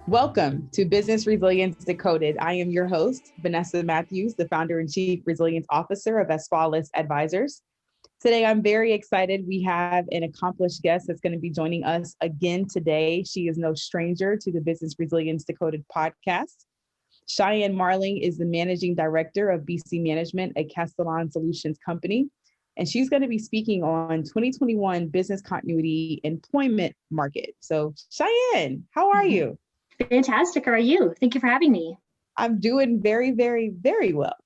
Welcome to Business Resilience Decoded. I am your host, Vanessa Matthews, the founder and chief resilience officer of Asfalis Advisors. Today, I'm very excited. We have an accomplished guest that's going to be joining us again today. She is no stranger to the Business Resilience Decoded podcast. Cheyene Marling is the managing director of BC Management, a Castellan solutions company. And she's going to be speaking on 2021 business continuity employment market. So Cheyene, how are you? Fantastic. How are you? Thank you for having me. I'm doing very, very, very well.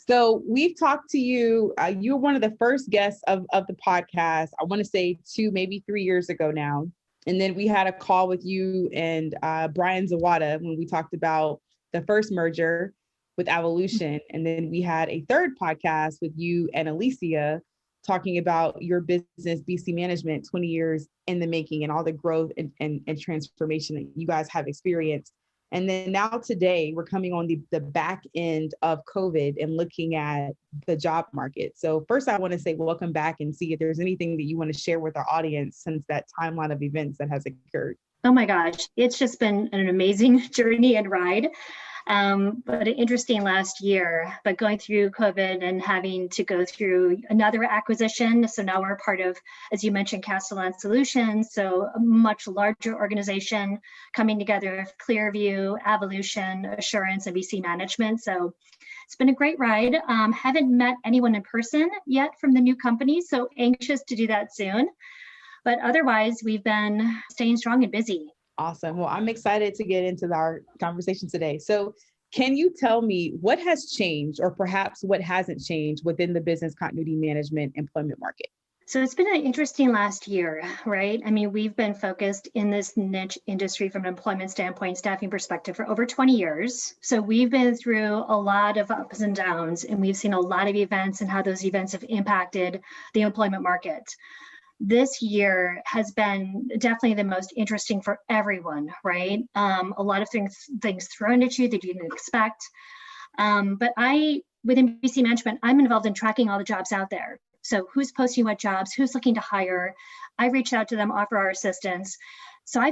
So we've talked to you. You were one of the first guests of the podcast, I want to say 2, maybe 3 years ago now. And then we had a call with you and Brian Zawada when we talked about the first merger with Evolution. And then we had a third podcast with you and Alicia talking about your business, BC Management, 20 years in the making and all the growth and transformation that you guys have experienced. And then now today, we're coming on the back end of COVID and looking at the job market. So first, I want to say welcome back and see if there's anything that you want to share with our audience since that timeline of events that has occurred. Oh my gosh, it's just been an amazing journey and ride. But an interesting last year, but going through COVID and having to go through another acquisition. So now we're part of, as you mentioned, Castellan Solutions. So a much larger organization coming together, Clearview, Evolution, Assurance, and BC Management. So it's been a great ride. Haven't met anyone in person yet from the new company, so anxious to do that soon. But otherwise, we've been staying strong and busy. Awesome. Well, I'm excited to get into our conversation today. So can you tell me what has changed or perhaps what hasn't changed within the business continuity management employment market? So it's been an interesting last year, right? I mean, we've been focused in this niche industry from an employment standpoint, staffing perspective for over 20 years. So we've been through a lot of ups and downs, and we've seen a lot of events and how those events have impacted the employment market. This year has been definitely the most interesting for everyone, right? A lot of things thrown at you that you didn't expect. But within BC Management, I'm involved in tracking all the jobs out there. So who's posting what jobs, who's looking to hire. I reach out to them, offer our assistance. So I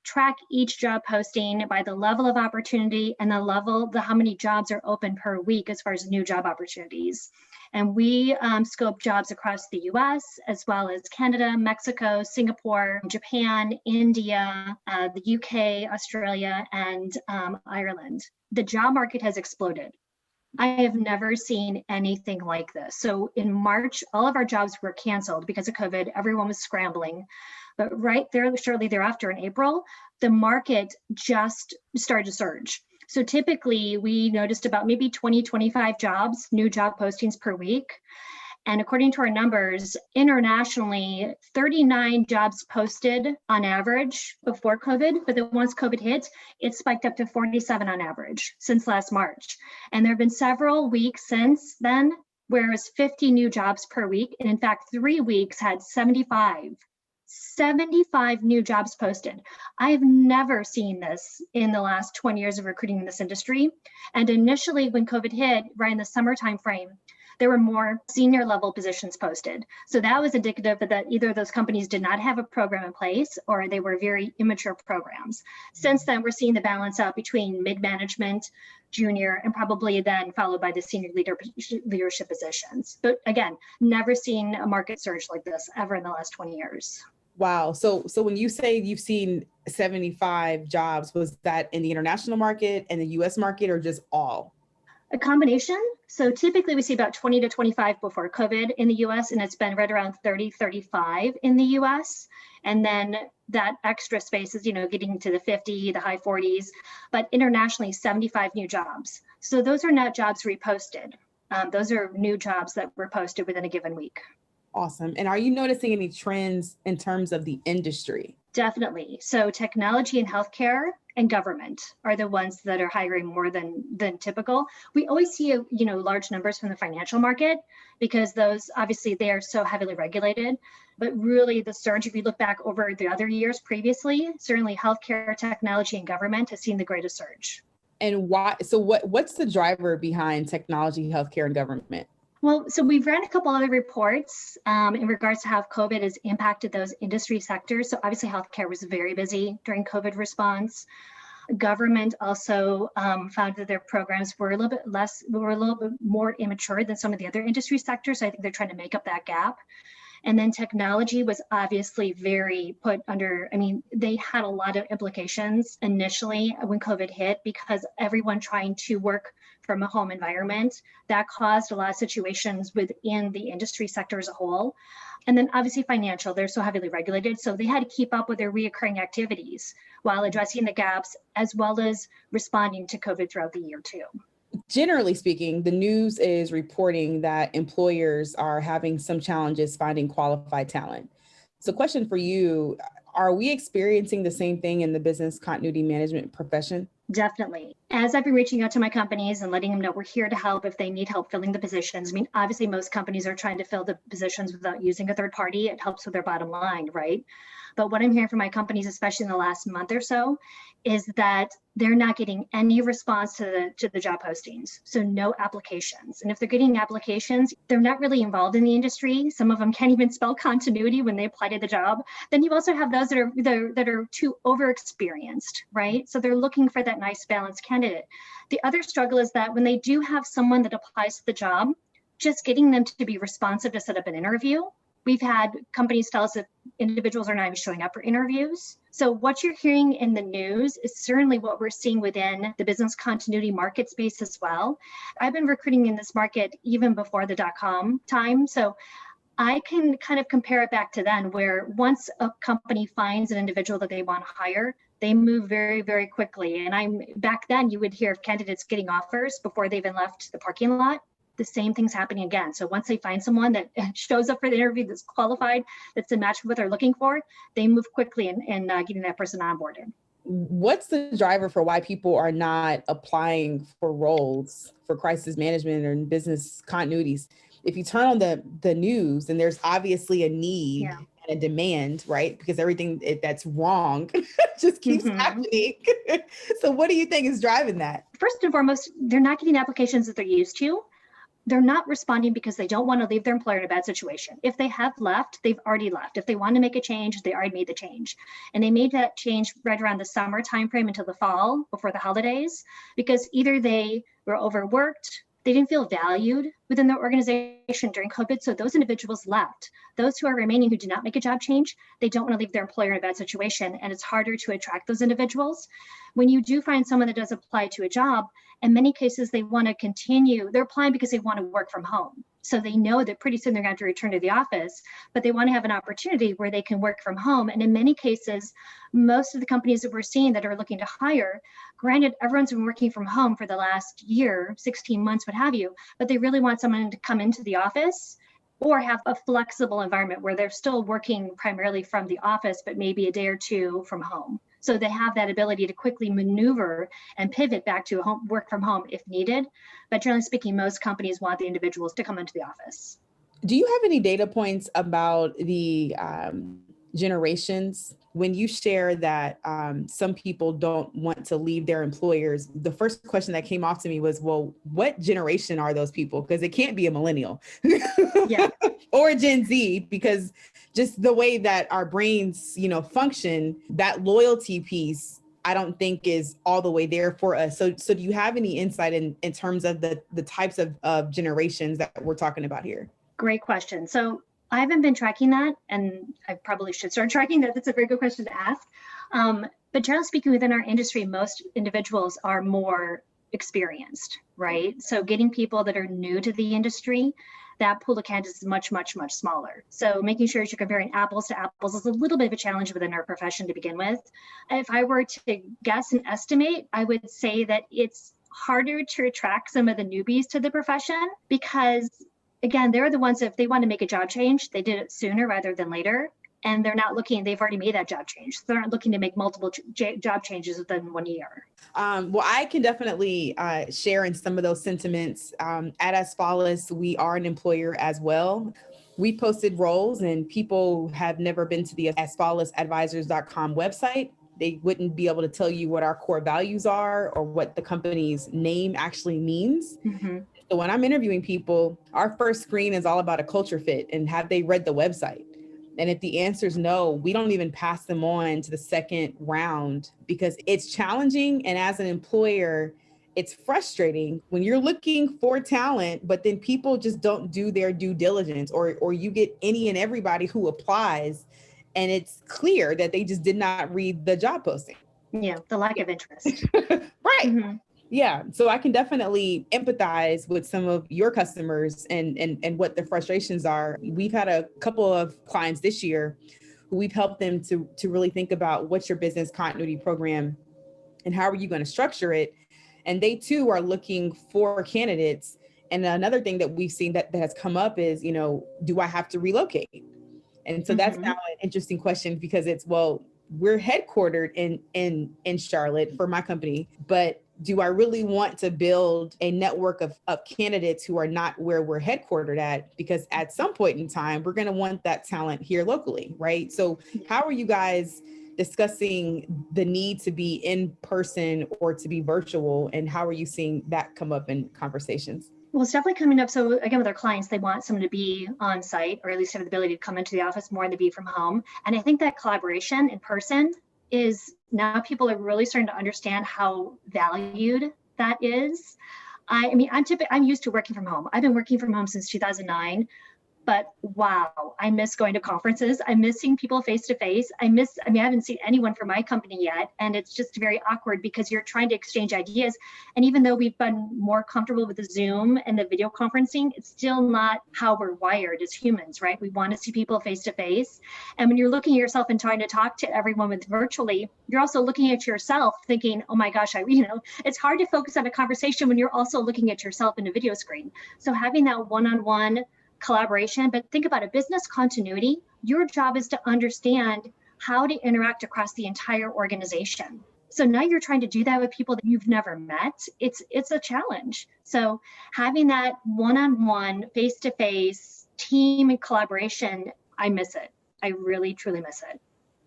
track each job posting by the level of opportunity and how many jobs are open per week as far as new job opportunities. And we scope jobs across the US, as well as Canada, Mexico, Singapore, Japan, India, the UK, Australia, and Ireland. The job market has exploded. I have never seen anything like this. So in March, all of our jobs were canceled because of COVID. Everyone was scrambling. But right there, shortly thereafter in April, the market just started to surge. So typically we noticed about maybe 20, 25 jobs, new job postings per week. And according to our numbers, internationally, 39 jobs posted on average before COVID, but then once COVID hit, it spiked up to 47 on average since last March. And there have been several weeks since then, where it was 50 new jobs per week. And in fact, 3 weeks had 75 new jobs posted. I have never seen this in the last 20 years of recruiting in this industry. And initially when COVID hit, right in the summer timeframe, there were more senior level positions posted. So that was indicative that either those companies did not have a program in place or they were very immature programs. Since then, we're seeing the balance out between mid-management, junior, and probably then followed by the senior leadership positions. But again, never seen a market surge like this ever in the last 20 years. Wow. So when you say you've seen 75 jobs, was that in the international market and the US market or just all? A combination. So typically we see about 20 to 25 before COVID in the US, and it's been right around 30, 35 in the US. And then that extra space is, getting to the 50, the high 40s, but internationally 75 new jobs. So those are not jobs reposted. Those are new jobs that were posted within a given week. Awesome. And are you noticing any trends in terms of the industry? Definitely. So technology and healthcare and government are the ones that are hiring more than typical. We always see, large numbers from the financial market because those, obviously, they are so heavily regulated. But really the surge, if you look back over the other years previously, certainly healthcare, technology, and government has seen the greatest surge. And why? So what's the driver behind technology, healthcare, and government? Well, so we've ran a couple other reports in regards to how COVID has impacted those industry sectors. So obviously healthcare was very busy during COVID response. Government also found that their programs were a little bit more immature than some of the other industry sectors. So I think they're trying to make up that gap. And then technology was obviously very put under, I mean, they had a lot of implications initially when COVID hit because everyone trying to work from a home environment, that caused a lot of situations within the industry sector as a whole. And then obviously financial, they're so heavily regulated. So they had to keep up with their reoccurring activities while addressing the gaps, as well as responding to COVID throughout the year too. Generally speaking, the news is reporting that employers are having some challenges finding qualified talent. So question for you, are we experiencing the same thing in the business continuity management profession? Definitely. As I've been reaching out to my companies and letting them know we're here to help if they need help filling the positions. I mean, obviously most companies are trying to fill the positions without using a third party. It helps with their bottom line, right? But what I'm hearing from my companies, especially in the last month or so, is that they're not getting any response to the job postings. So no applications. And if they're getting applications, they're not really involved in the industry. Some of them can't even spell continuity when they apply to the job. Then you also have those that are too overexperienced, right? So they're looking for that nice balanced candidate. The other struggle is that when they do have someone that applies to the job, just getting them to be responsive to set up an interview. We've had companies tell us that individuals are not even showing up for interviews. So what you're hearing in the news is certainly what we're seeing within the business continuity market space as well. I've been recruiting in this market even before the .com time. So I can kind of compare it back to then, where once a company finds an individual that they want to hire, they move very, very quickly. And back then you would hear of candidates getting offers before they even left the parking lot. The same thing's happening again. So once they find someone that shows up for the interview that's qualified, that's a match with what they're looking for, they move quickly in getting that person onboarded. What's the driver for why people are not applying for roles for crisis management or business continuities? If you turn on the news, and there's obviously a need and a demand, right? Because everything that's wrong just keeps happening. So what do you think is driving that? First and foremost, they're not getting applications that they're used to. They're not responding because they don't want to leave their employer in a bad situation. If they have left, they've already left. If they want to make a change, they already made the change. And they made that change right around the summer timeframe until the fall before the holidays, because either they were overworked, they didn't feel valued within their organization during COVID. So those individuals left. Those who are remaining who did not make a job change, they don't want to leave their employer in a bad situation. And it's harder to attract those individuals. When you do find someone that does apply to a job, in many cases, they want to continue. They're applying because they want to work from home. So they know that pretty soon they're going to have to return to the office, but they want to have an opportunity where they can work from home. And in many cases, most of the companies that we're seeing that are looking to hire, granted, everyone's been working from home for the last year, 16 months, what have you, but they really want someone to come into the office or have a flexible environment where they're still working primarily from the office, but maybe a day or two from home. So they have that ability to quickly maneuver and pivot back to work from home if needed. But generally speaking, most companies want the individuals to come into the office. Do you have any data points about the generations? When you share that some people don't want to leave their employers, the first question that came off to me was, well, what generation are those people? Because it can't be a millennial or a Gen Z, because just the way that our brains, function, that loyalty piece, I don't think is all the way there for us. So do you have any insight in terms of the types of generations that we're talking about here? Great question. So I haven't been tracking that, and I probably should start tracking that. That's a very good question to ask. But generally speaking, within our industry, most individuals are more experienced, right? So getting people that are new to the industry, that pool of candidates is much, much, much smaller. So making sure that you're comparing apples to apples is a little bit of a challenge within our profession to begin with. If I were to guess and estimate, I would say that it's harder to attract some of the newbies to the profession because, again, they're the ones that if they want to make a job change, they did it sooner rather than later. And they're not looking, they've already made that job change. So they're not looking to make multiple job changes within 1 year. Well, I can definitely share in some of those sentiments. At Asfalis, we are an employer as well. We posted roles, and people have never been to the asfalisadvisors.com website. They wouldn't be able to tell you what our core values are or what the company's name actually means. So when I'm interviewing people, our first screen is all about a culture fit and have they read the website? And if the answer is no, we don't even pass them on to the second round because it's challenging. And as an employer, it's frustrating when you're looking for talent, but then people just don't do their due diligence, or you get any and everybody who applies and it's clear that they just did not read the job posting. Yeah, the lack of interest. Right. Mm-hmm. Yeah. So I can definitely empathize with some of your customers and what the frustrations are. We've had a couple of clients this year who we've helped them to really think about what's your business continuity program and how are you going to structure it. And they too are looking for candidates. And another thing that we've seen that has come up is, do I have to relocate? And so that's now an interesting question because it's, well, we're headquartered in Charlotte for my company, but do I really want to build a network of candidates who are not where we're headquartered at? Because at some point in time, we're going to want that talent here locally, right? So how are you guys discussing the need to be in person or to be virtual? And how are you seeing that come up in conversations? Well, it's definitely coming up. So again, with our clients, they want someone to be on site or at least have the ability to come into the office more than to be from home. And I think that collaboration in person is now people are really starting to understand how valued that is. I mean, I'm used to working from home. I've been working from home since 2009. But wow, I miss going to conferences. I miss seeing people face to face. I haven't seen anyone from my company yet. And it's just very awkward because you're trying to exchange ideas. And even though we've been more comfortable with the Zoom and the video conferencing, it's still not how we're wired as humans, right? We want to see people face to face. And when you're looking at yourself and trying to talk to everyone with virtually, you're also looking at yourself thinking, oh my gosh, it's hard to focus on a conversation when you're also looking at yourself in a video screen. So having that one-on-one collaboration, but think about a business continuity. Your job is to understand how to interact across the entire organization. So now you're trying to do that with people that you've never met. It's a challenge. So having that one-on-one, face-to-face team and collaboration, I miss it. I really, truly miss it.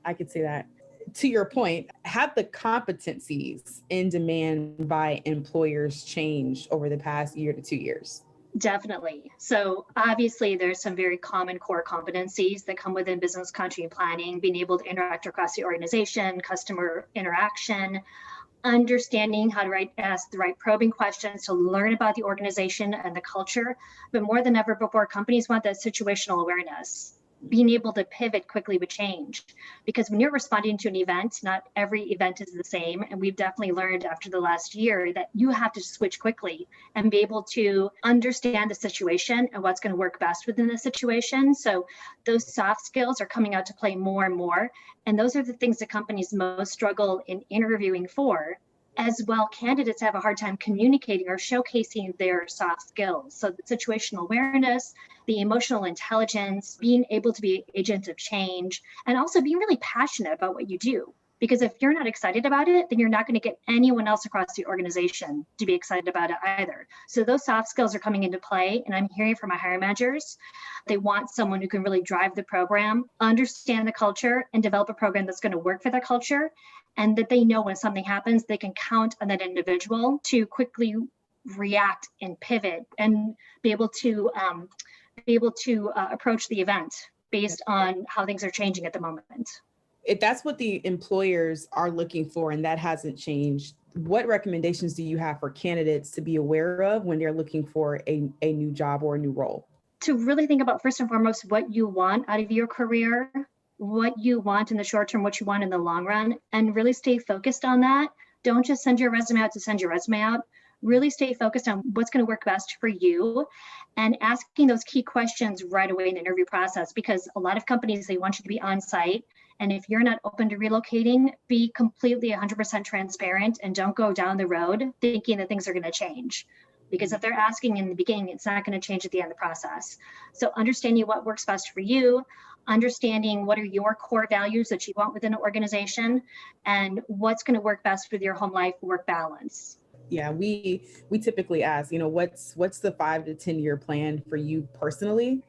I could see that. To your point, have the competencies in demand by employers changed over the past year to 2 years? Definitely. So obviously there's some very common core competencies that come within business continuity planning, being able to interact across the organization, customer interaction, understanding how to ask the right probing questions to learn about the organization and the culture. But more than ever before, companies want that situational awareness, being able to pivot quickly with change. Because when you're responding to an event, not every event is the same. And we've definitely learned after the last year that you have to switch quickly and be able to understand the situation and what's going to work best within the situation. So those soft skills are coming out to play more and more. And those are the things that companies most struggle in interviewing for. As well, candidates have a hard time communicating or showcasing their soft skills. So the situational awareness, the emotional intelligence, being able to be an agent of change, and also being really passionate about what you do. Because if you're not excited about it, then you're not going to get anyone else across the organization to be excited about it either. So those soft skills are coming into play. And I'm hearing from my hiring managers, they want someone who can really drive the program, understand the culture, and develop a program that's going to work for their culture. And that they know when something happens, they can count on that individual to quickly react and pivot and be able to approach the event based on how things are changing at the moment. If that's what the employers are looking for and that hasn't changed, what recommendations do you have for candidates to be aware of when they're looking for a new job or a new role? To really think about, first and foremost, what you want out of your career, what you want in the short term, what you want in the long run, and really stay focused on that. Don't just send your resume out to send your resume out. Really stay focused on what's going to work best for you and asking those key questions right away in the interview process, because a lot of companies, they want you to be on site. And if you're not open to relocating, be completely 100% transparent and don't go down the road thinking that things are going to change. Because if they're asking in the beginning, it's not going to change at the end of the process. So understanding what works best for you, understanding what are your core values that you want within an organization, and what's going to work best with your home life work balance. Yeah, we typically ask, what's the 5 to 10 year plan for you personally?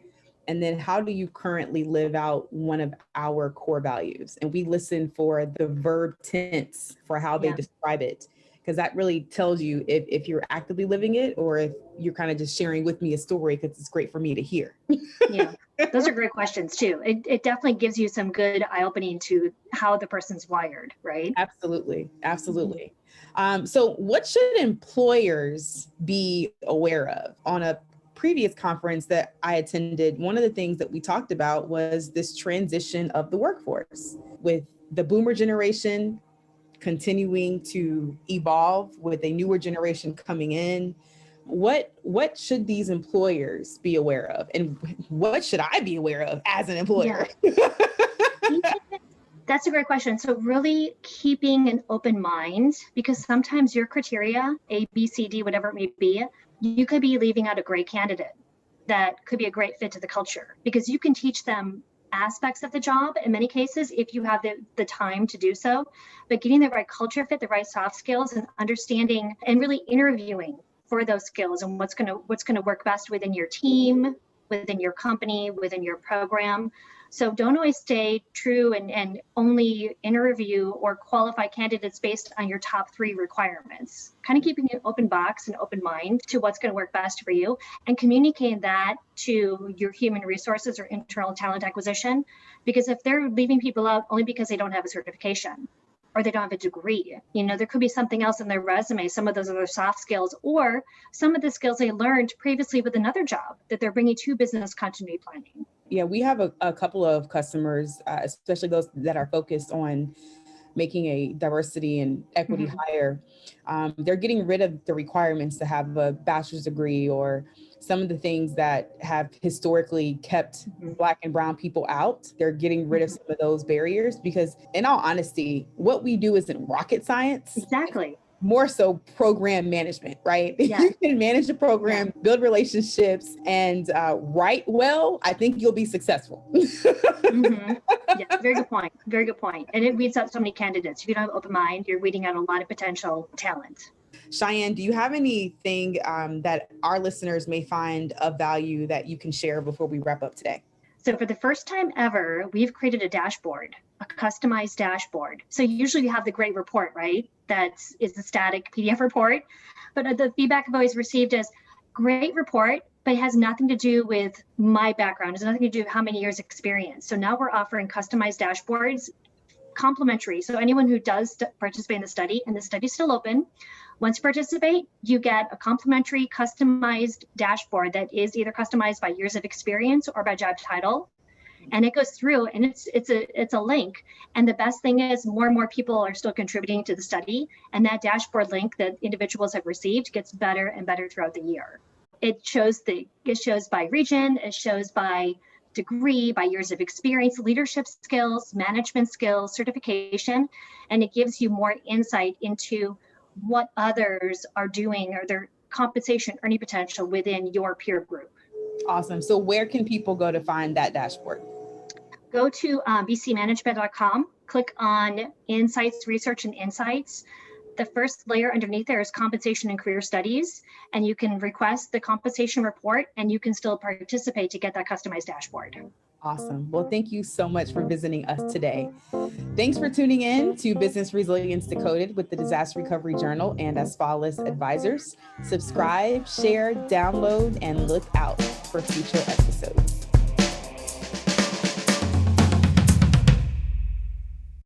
And then how do you currently live out one of our core values? And we listen for the verb tense for how they describe it. because that really tells you if you're actively living it or if you're kind of just sharing with me a story because it's great for me to hear. Yeah, those are great questions too. It definitely gives you some good eye-opening to how the person's wired, right? Absolutely. Absolutely. So what should employers be aware of? On a previous conference that I attended, one of the things that we talked about was this transition of the workforce with the boomer generation continuing to evolve with a newer generation coming in. What should these employers be aware of? And what should I be aware of as an employer? Yeah. That's a great question. So really keeping an open mind, because sometimes your criteria, A, B, C, D, whatever it may be, you could be leaving out a great candidate that could be a great fit to the culture, because you can teach them aspects of the job in many cases if you have the time to do so, but getting the right culture fit, the right soft skills, and understanding and really interviewing for those skills and what's going to work best within your team, within your company, within your program. So don't always stay true and only interview or qualify candidates based on your top 3 requirements. Kind of keeping an open box and open mind to what's going to work best for you, and communicating that to your human resources or internal talent acquisition. Because if they're leaving people out only because they don't have a certification or they don't have a degree, there could be something else in their resume, some of those other soft skills, or some of the skills they learned previously with another job that they're bringing to business continuity planning. Yeah, we have a couple of customers, especially those that are focused on making a diversity and equity hire. They're getting rid of the requirements to have a bachelor's degree or some of the things that have historically kept Black and brown people out. They're getting rid of some of those barriers because, in all honesty, what we do isn't rocket science. Exactly. More so program management, right? Yeah. You can manage the program, build relationships, and write well, I think you'll be successful. Yeah, very good point. Very good point. And it weeds out so many candidates. If you don't have an open mind, you're weeding out a lot of potential talent. Cheyenne, do you have anything that our listeners may find of value that you can share before we wrap up today? So for the first time ever, we've created a dashboard, a customized dashboard. So usually you have the great report, right? That is a static PDF report. But the feedback I've always received is great report, but it has nothing to do with my background. It has nothing to do with how many years experience. So now we're offering customized dashboards, complimentary. So anyone who does participate in the study, and the study's still open, once you participate, you get a complimentary customized dashboard that is either customized by years of experience or by job title. And it goes through, and it's a link. And the best thing is more and more people are still contributing to the study. And that dashboard link that individuals have received gets better and better throughout the year. It shows by region, it shows by degree, by years of experience, leadership skills, management skills, certification, and it gives you more insight into what others are doing or their compensation earning potential within your peer group. Awesome. So where can people go to find that dashboard? Go to bcmanagement.com, click on Insights, Research and Insights. The first layer underneath there is compensation and career studies, and you can request the compensation report and you can still participate to get that customized dashboard. Awesome. Well, thank you so much for visiting us today. Thanks for tuning in to Business Resilience Decoded with the Disaster Recovery Journal and Asfalis Advisors. Subscribe, share, download, and look out for future episodes.